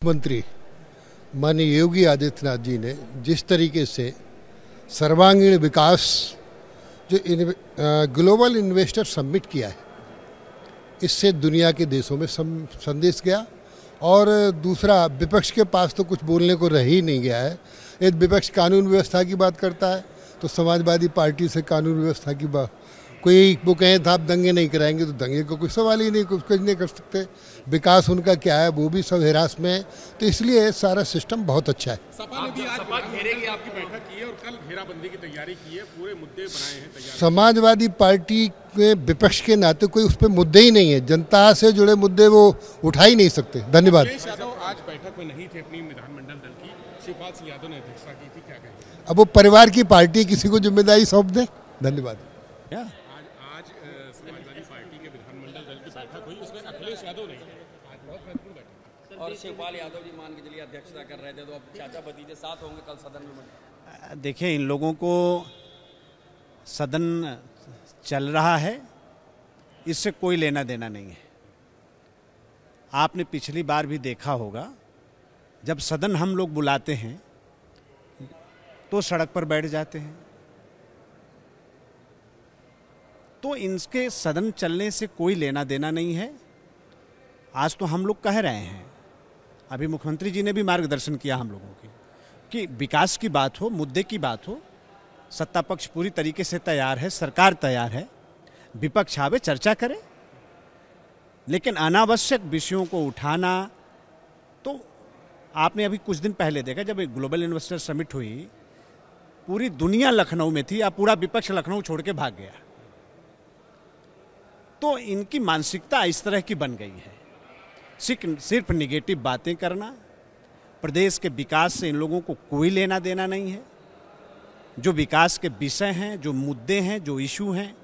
मुख्यमंत्री माननीय योगी आदित्यनाथ जी ने जिस तरीके से सर्वांगीण विकास जो ग्लोबल इन्वेस्टर समिट किया है, इससे दुनिया के देशों में संदेश गया। और दूसरा, विपक्ष के पास तो कुछ बोलने को रह ही नहीं गया है। यदि विपक्ष कानून व्यवस्था की बात करता है तो समाजवादी पार्टी से कानून व्यवस्था की बात, कोई वो कहें था आप दंगे नहीं कराएंगे तो दंगे का कोई सवाल ही नहीं, कुछ नहीं कर सकते। विकास उनका क्या है, वो भी सब हिरास में है। तो इसलिए सारा सिस्टम बहुत अच्छा है। सपा ने भी आज घेरे की आपकी बैठक की है और कल घेराबंदी की तैयारी की है, पूरे मुद्दे बनाए हैं तैयार। समाजवादी पार्टी के विपक्ष के नाते कोई उस पर मुद्दे ही नहीं है। जनता से जुड़े मुद्दे वो उठा ही नहीं सकते। धन्यवाद। अखिलेश यादव आज बैठक में नहीं थे अपनी विधानमंडल दल की, शिवपाल सिंह यादव ने अध्यक्षता की थी, क्या कहेंगे? अब वो परिवार की पार्टी, किसी को जिम्मेदारी सौंप दें। धन्यवाद। आज समाजवादी पार्टी के विधानमंडल दल की बैठक हुई, उसमें अखिलेश यादव नहीं थे। आज बहुत महत्वपूर्ण बैठक और शिवपाल यादव जी मान के चलिए अध्यक्षता कर रहे थे, तो अब चाचा भतीजे साथ होंगे कल सदन में। देखिए, इन लोगों को सदन चल रहा है, इससे कोई लेना देना नहीं है। आपने पिछली बार भी देखा होगा, जब सदन हम लोग बुलाते हैं तो सड़क पर बैठ जाते हैं। तो इनके सदन चलने से कोई लेना देना नहीं है। आज तो हम लोग कह रहे हैं, अभी मुख्यमंत्री जी ने भी मार्गदर्शन किया हम लोगों की, कि विकास की बात हो, मुद्दे की बात हो, सत्ता पक्ष पूरी तरीके से तैयार है, सरकार तैयार है, विपक्ष आवे चर्चा करे। लेकिन अनावश्यक विषयों को उठाना, तो आपने अभी कुछ दिन पहले देखा जब एक ग्लोबल इन्वेस्टर समिट हुई, पूरी दुनिया लखनऊ में थी, अब पूरा विपक्ष लखनऊ छोड़ के भाग गया। तो इनकी मानसिकता इस तरह की बन गई है, सिर्फ निगेटिव बातें करना। प्रदेश के विकास से इन लोगों को कोई लेना देना नहीं है। जो विकास के विषय हैं, जो मुद्दे हैं, जो इशू हैं,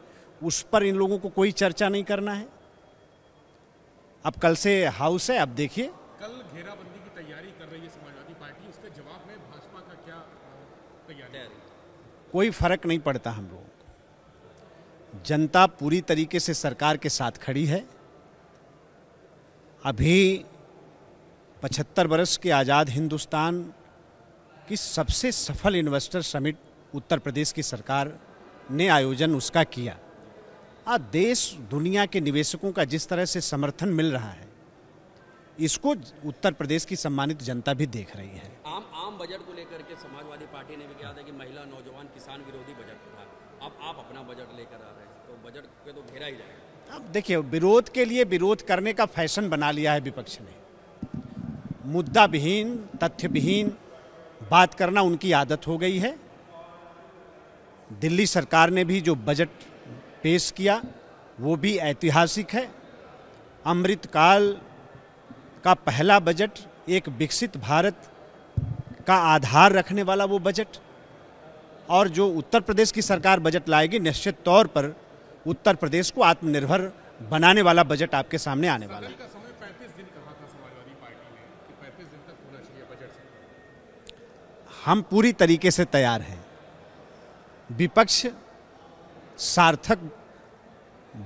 उस पर इन लोगों को कोई चर्चा नहीं करना है। अब कल से हाउस है, अब देखिए। कल घेराबंदी की तैयारी कर रही है समाजवादी पार्टी, उसके जवाब में भाजपा का क्या तैयारी? कोई फर्क नहीं पड़ता हम लोगों को। जनता पूरी तरीके से सरकार के साथ खड़ी है। अभी 75 वर्ष के आज़ाद हिंदुस्तान की सबसे सफल इन्वेस्टर समिट उत्तर प्रदेश की सरकार ने आयोजन उसका किया। आज देश दुनिया के निवेशकों का जिस तरह से समर्थन मिल रहा है, इसको उत्तर प्रदेश की सम्मानित जनता भी देख रही है। आम बजट को लेकर के समाजवादी पार्टी ने भी कहा था कि महिला, नौजवान, किसान विरोधी बजट था। अब आप अपना बजट लेकर आ रहे हैं, तो बजट पे तो घेरा ही जाएगा। अब देखिए, विरोध के लिए विरोध करने का फैशन बना लिया है विपक्ष ने। मुद्दा विहीन, तथ्य विहीन बात करना उनकी आदत हो गई है। दिल्ली सरकार ने भी जो बजट पेश किया वो भी ऐतिहासिक है। अमृतकाल का पहला बजट, एक विकसित भारत का आधार रखने वाला वो बजट, और जो उत्तर प्रदेश की सरकार बजट लाएगी, निश्चित तौर पर उत्तर प्रदेश को आत्मनिर्भर बनाने वाला बजट आपके सामने आने वाला है। सदन का समय 35 दिन कहा था समाजवादी पार्टी ने कि 35 दिन तक होना चाहिए बजट से। हम पूरी तरीके से तैयार हैं। विपक्ष सार्थक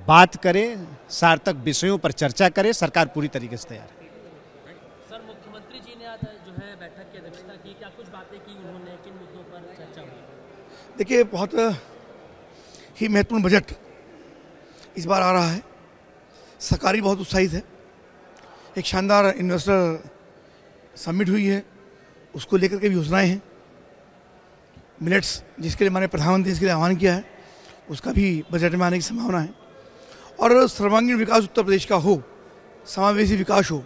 बात करे, सार्थक विषयों पर चर्चा करे, सरकार पूरी तरीके से तैयार है। सर, मुख्यमंत्री जी ने आज जो है बैठक की अध्यक्षता की, क्या कुछ बातें की उन्होंने, किन मुद्दों पर चर्चा हुई? देखिए, बहुत ही महत्वपूर्ण बजट इस बार आ रहा है। सरकार बहुत उत्साहित है। एक शानदार इन्वेस्टर समिट हुई है, उसको लेकर के भी योजनाएं हैं। मिलेट्स, जिसके लिए मैंने प्रधानमंत्री इसके लिए आह्वान किया है, उसका भी बजट में आने की संभावना है। और सर्वांगीण विकास उत्तर प्रदेश का हो, समावेशी विकास हो,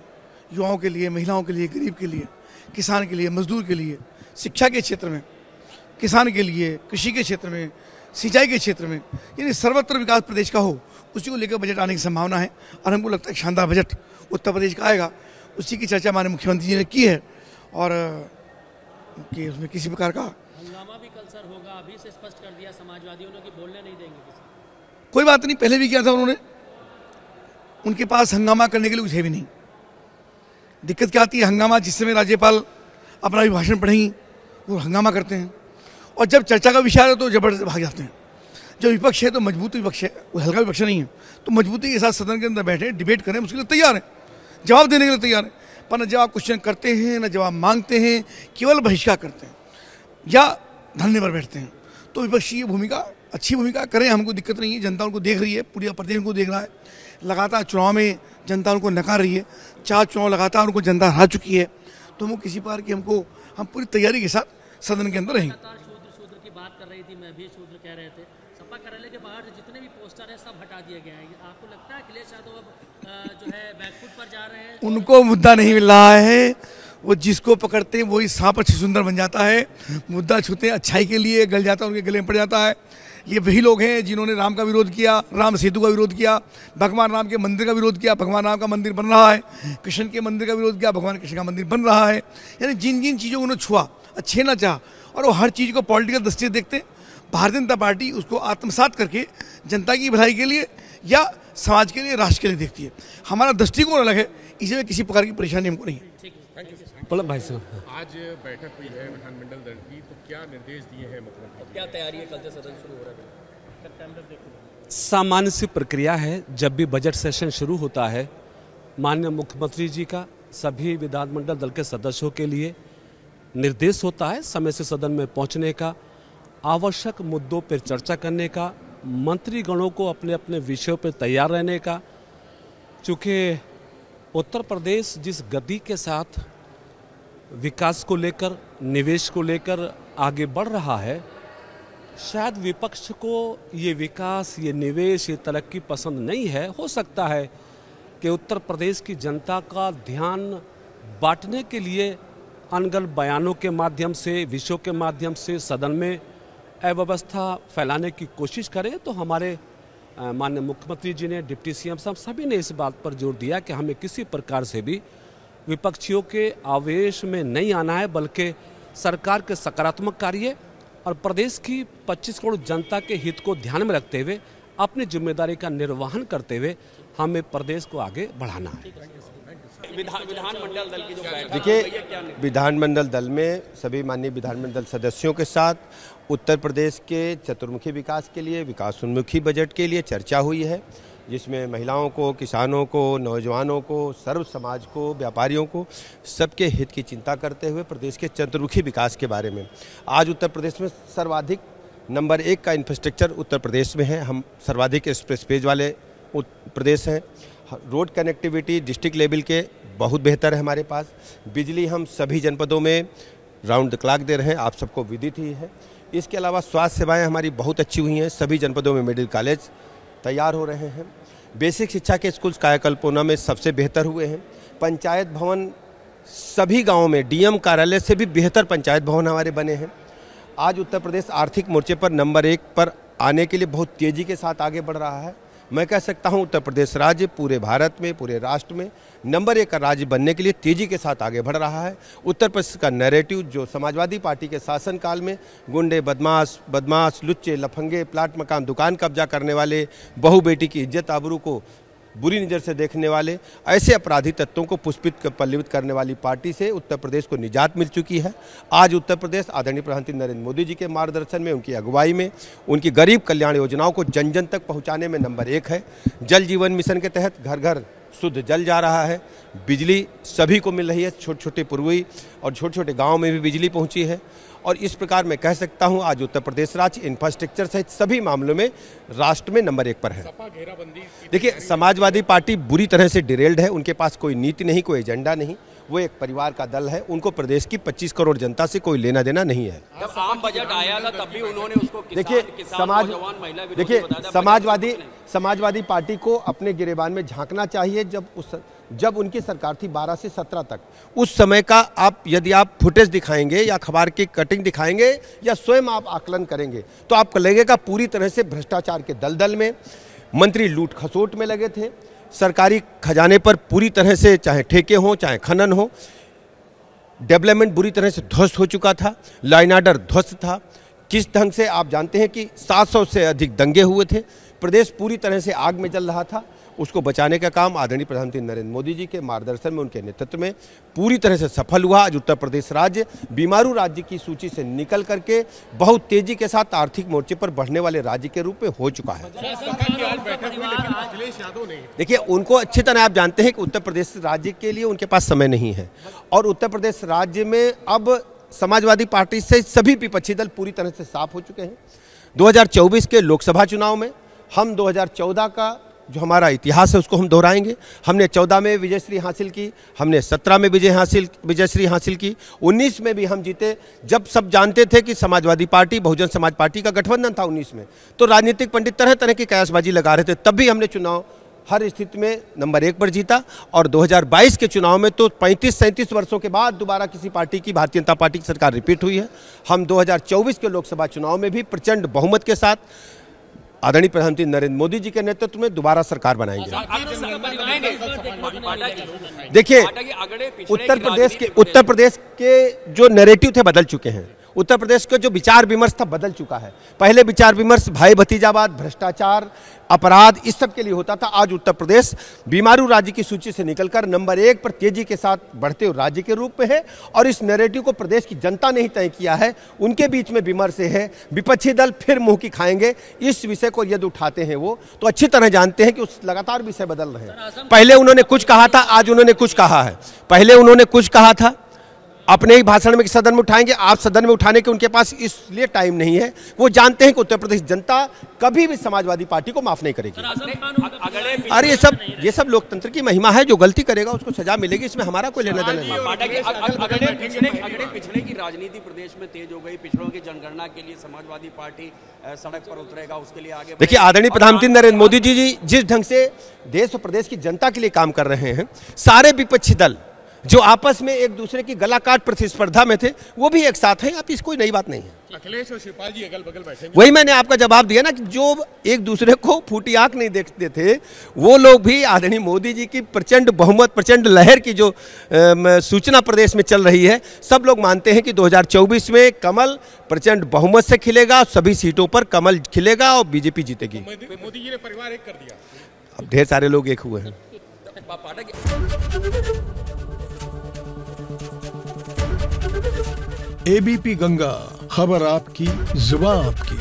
युवाओं के लिए, महिलाओं के लिए, गरीब के लिए, किसान के लिए, मजदूर के लिए, शिक्षा के क्षेत्र में, किसान के लिए, कृषि के क्षेत्र में, सिंचाई के क्षेत्र में, यानी सर्वत्र विकास प्रदेश का हो, उसी को लेकर बजट आने की संभावना है। और हमको लगता है शानदार बजट उत्तर प्रदेश का आएगा। उसी की चर्चा हमारे मुख्यमंत्री जी ने की है, और कि उसमें किसी प्रकार का हंगामा भी कल सर होगा, अभी से स्पष्ट कर दिया समाजवादियों ने कि बोलने नहीं देंगे किसी। कोई बात नहीं, पहले भी किया था उन्होंने। उनके पास हंगामा करने के लिए कुछ है भी नहीं। दिक्कत क्या आती है, हंगामा जिस समय राज्यपाल अपना भी भाषण पढ़ेंगी वो हंगामा करते हैं, और जब चर्चा का विषय है तो जबरदस्त भाग जाते हैं। जो विपक्ष है तो मजबूत विपक्ष है, वो हल्का विपक्ष नहीं है। तो मजबूती के साथ सदन के अंदर बैठे, डिबेट करें, उसके लिए तैयार है, जवाब देने के लिए तैयार है। पर न जवाब क्वेश्चन करते हैं, न जवाब मांगते हैं, केवल बहिष्कार करते हैं या धरने पर बैठते हैं। तो विपक्षी ये भूमिका अच्छी भूमिका करें, हमको दिक्कत नहीं है। जनता उनको देख रही है, पूरी प्रदेश उनको देख रहा है। लगातार चुनाव में जनता उनको नकार रही है, 4 चुनाव लगातार उनको जनता हरा चुकी है। तो हम किसी प्रकार की हम पूरी तैयारी के साथ सदन के अंदर रहेंगे। शूद्र की बात कर रही थी, मैं भी शूद्र कह रहे थे। सपा कार्यालय के बाहर से जितने भी पोस्टर है सब हटा दिया गया है। आपको लगता है अखिलेश यादव अब जो है बैकफुट पर जा रहे हैं? उनको मुद्दा नहीं मिल रहा है, वो जिसको पकड़ते हैं वही सांप अच्छी सुंदर बन जाता है। मुद्दा छूते हैं अच्छाई के लिए, गल जाता है, उनके गले में पड़ जाता है। ये वही लोग हैं जिन्होंने राम का विरोध किया, राम सेतु का विरोध किया, भगवान राम के मंदिर का विरोध किया, भगवान राम का मंदिर बन रहा है। कृष्ण के मंदिर का विरोध किया, भगवान कृष्ण का मंदिर बन रहा है। यानी जिन जिन चीज़ों को उन्होंने छुआ, छेना चाह, और वो हर चीज़ को पॉलिटिकल दृष्टि से देखते हैं। भारतीय जनता पार्टी उसको आत्मसात करके जनता की भलाई के लिए या समाज के लिए, राष्ट्र के लिए देखती है। हमारा दृष्टिकोण अलग है, इसमें किसी प्रकार की परेशानी हमको नहीं है। भाई साहब, आज बैठक हुई है विधानमंडल दल की, तो क्या निर्देश दिए हैं मुख्यमंत्री? क्या तैयारी है? कल से सदन शुरू हो रहा है। सामान्य सी प्रक्रिया है, जब भी बजट सेशन शुरू होता है माननीय मुख्यमंत्री जी का सभी विधानमंडल दल के सदस्यों के लिए निर्देश होता है समय से सदन में पहुंचने का, आवश्यक मुद्दों पर चर्चा करने का, मंत्रीगणों को अपने अपने विषयों पर तैयार रहने का। चूँकि उत्तर प्रदेश जिस गति के साथ विकास को लेकर, निवेश को लेकर आगे बढ़ रहा है, शायद विपक्ष को ये विकास, ये निवेश, ये तरक्की पसंद नहीं है। हो सकता है कि उत्तर प्रदेश की जनता का ध्यान बांटने के लिए अनगढ़ बयानों के माध्यम से, विषयों के माध्यम से सदन में अव्यवस्था फैलाने की कोशिश करें। तो हमारे माननीय मुख्यमंत्री जी ने, डिप्टी सीएम साहब सभी ने इस बात पर जोर दिया कि हमें किसी प्रकार से भी विपक्षियों के आवेश में नहीं आना है, बल्कि सरकार के सकारात्मक कार्य और प्रदेश की 25 करोड़ जनता के हित को ध्यान में रखते हुए अपनी जिम्मेदारी का निर्वहन करते हुए हमें प्रदेश को आगे बढ़ाना है। विधानमंडल दल की जो बैठक, देखिए, विधानमंडल दल में सभी माननीय विधानमंडल सदस्यों के साथ उत्तर प्रदेश के चतुर्मुखी विकास के लिए, विकासोन्मुखी बजट के लिए चर्चा हुई है, जिसमें महिलाओं को, किसानों को, नौजवानों को, सर्व समाज को, व्यापारियों को, सबके हित की चिंता करते हुए प्रदेश के चतुर्मुखी विकास के बारे में। आज उत्तर प्रदेश में सर्वाधिक नंबर 1 का इंफ्रास्ट्रक्चर उत्तर प्रदेश में है। हम सर्वाधिक एक्सप्रेस वाले प्रदेश हैं। रोड कनेक्टिविटी डिस्ट्रिक्ट लेवल के बहुत बेहतर है हमारे पास। बिजली हम सभी जनपदों में राउंड द क्लॉक दे रहे हैं, आप सबको विदित ही है। इसके अलावा स्वास्थ्य सेवाएं हमारी बहुत अच्छी हुई हैं। सभी जनपदों में मेडिकल कॉलेज तैयार हो रहे हैं। बेसिक शिक्षा के स्कूल्स कायाकल्पना में सबसे बेहतर हुए हैं। पंचायत भवन सभी गाँवों में डीएम कार्यालय से भी बेहतर पंचायत भवन हमारे बने हैं। आज उत्तर प्रदेश आर्थिक मोर्चे पर नंबर 1 पर आने के लिए बहुत तेज़ी के साथ आगे बढ़ रहा है। मैं कह सकता हूं उत्तर प्रदेश राज्य पूरे भारत में, पूरे राष्ट्र में नंबर 1 का राज्य बनने के लिए तेज़ी के साथ आगे बढ़ रहा है। उत्तर प्रदेश का नैरेटिव जो समाजवादी पार्टी के शासनकाल में गुंडे, बदमाश, लुच्चे, लफंगे, प्लाट मकान, दुकान कब्जा करने वाले, बहू बेटी की इज्जत आबरू को बुरी नज़र से देखने वाले, ऐसे अपराधी तत्वों को पुष्पित पल्लवित करने वाली पार्टी से उत्तर प्रदेश को निजात मिल चुकी है। आज उत्तर प्रदेश आदरणीय प्रधानमंत्री नरेंद्र मोदी जी के मार्गदर्शन में, उनकी अगुवाई में, उनकी गरीब कल्याण योजनाओं को जन जन तक पहुंचाने में नंबर 1 है। जल जीवन मिशन के तहत घर घर शुद्ध जल जा रहा है। बिजली सभी को मिल रही है, छोटे छोटे पुरवई और छोटे छोटे गाँव में भी बिजली पहुँची है। और इस प्रकार मैं कह सकता हूं आज उत्तर प्रदेश राज्य इंफ्रास्ट्रक्चर सहित सभी मामलों में राष्ट्र में नंबर 1 पर है। देखिए, समाजवादी पार्टी बुरी तरह से डिरेल्ड है। उनके पास कोई नीति नहीं, कोई एजेंडा नहीं। वो एक परिवार का दल है। उनको प्रदेश की 25 करोड़ जनता से कोई लेना देना नहीं है। जब आम बजट आया था तब भी उन्होंने उसको देखिए समाजवादी पार्टी को अपने गिरेबान में झांकना चाहिए। जब उनकी सरकार थी 12 से 17 तक, उस समय का यदि आप फुटेज दिखाएंगे या अखबार की कटिंग दिखाएंगे या स्वयं आप आकलन करेंगे तो आपको लगेगा पूरी तरह से भ्रष्टाचार के दलदल में मंत्री लूट खसोट में लगे थे। सरकारी खजाने पर पूरी तरह से, चाहे ठेके हों चाहे खनन हो, डेवलपमेंट बुरी तरह से ध्वस्त हो चुका था। लाइन ऑर्डर ध्वस्त था। किस ढंग से आप जानते हैं कि 700 से अधिक दंगे हुए थे। प्रदेश पूरी तरह से आग में जल रहा था। उसको बचाने का काम आदरणीय प्रधानमंत्री नरेंद्र मोदी जी के मार्गदर्शन में, उनके नेतृत्व में पूरी तरह से सफल हुआ। आज उत्तर प्रदेश राज्य बीमारू राज्य की सूची से निकल करके बहुत तेजी के साथ आर्थिक मोर्चे पर बढ़ने वाले राज्य के रूप में हो चुका है। देखिए, उनको अच्छी तरह आप जानते हैं कि उत्तर प्रदेश राज्य के लिए उनके पास समय नहीं है, और उत्तर प्रदेश राज्य में अब समाजवादी पार्टी से सभी विपक्षी दल पूरी तरह से साफ हो चुके हैं। 2024 के लोकसभा चुनाव में हम 2014 का जो हमारा इतिहास है उसको हम दोहराएंगे। हमने 14 में विजयश्री हासिल की, हमने 17 में विजयश्री हासिल की, 19 में भी हम जीते। जब सब जानते थे कि समाजवादी पार्टी बहुजन समाज पार्टी का गठबंधन था 19 में, तो राजनीतिक पंडित तरह तरह की कयासबाजी लगा रहे थे, तब भी हमने चुनाव हर स्थिति में नंबर 1 पर जीता। और 2022 के चुनाव में तो 35-37 वर्षों के बाद दोबारा किसी पार्टी की, भारतीय जनता पार्टी की सरकार रिपीट हुई है। हम 2024 के लोकसभा चुनाव में भी प्रचंड बहुमत के साथ आदरणीय प्रधानमंत्री नरेंद्र मोदी जी के नेतृत्व में दोबारा सरकार बनाएंगे। देखिए, उत्तर प्रदेश के जो नैरेटिव थे बदल चुके हैं। उत्तर प्रदेश का जो विचार विमर्श था बदल चुका है। पहले विचार विमर्श भाई भतीजावाद, भ्रष्टाचार, अपराध, इस सब के लिए होता था। आज उत्तर प्रदेश बीमारू राज्य की सूची से निकलकर नंबर 1 पर तेजी के साथ बढ़ते हुए राज्य के रूप में है, और इस नैरेटिव को प्रदेश की जनता ने ही तय किया है। उनके बीच में विमर्श है, विपक्षी दल फिर मुंह की खाएंगे। इस विषय को यदि उठाते हैं वो, तो अच्छी तरह जानते हैं कि उस लगातार विषय बदल रहे हैं। पहले उन्होंने कुछ कहा था, आज उन्होंने कुछ कहा है। पहले उन्होंने कुछ कहा था, अपने ही भाषण में सदन में उठाएंगे, आप सदन में उठाने के उनके पास इसलिए टाइम नहीं है। वो जानते हैं कि उत्तर प्रदेश जनता कभी भी समाजवादी पार्टी को माफ नहीं करेगी। अरे ये सब लोकतंत्र की महिमा है। जो गलती करेगा उसको सजा मिलेगी, इसमें हमारा कोई लेना देना नहीं। पिछड़े की राजनीति प्रदेश में तेज हो गई। पिछड़ों की जनगणना के लिए समाजवादी पार्टी सड़क पर उतरेगा, उसके लिए आगे। देखिए, आदरणीय प्रधानमंत्री नरेंद्र मोदी जी जिस ढंग से देश और प्रदेश की जनता के लिए काम कर रहे हैं, सारे विपक्षी दल जो आपस में एक दूसरे की गला काट प्रतिस्पर्धा में थे, वो भी एक साथ हैं। आप इस कोई नई बात नहीं है। अखिलेश और शिवपाल जी अगल बगल बैठे, वही मैंने आपका जवाब दिया ना कि जो एक दूसरे को फूटी आंख नहीं देखते थे, वो लोग भी आदरणीय मोदी जी की प्रचंड बहुमत, प्रचंड लहर की जो सूचना प्रदेश में चल रही है, सब लोग मानते हैं कि 2024 में कमल प्रचंड बहुमत से खिलेगा, सभी सीटों पर कमल खिलेगा और बीजेपी जीतेगी। मोदी जी ने परिवार एक कर दिया। अब ढेर सारे लोग एक हुए हैं। एबीपी गंगा, खबर आपकी, जुबान आपकी।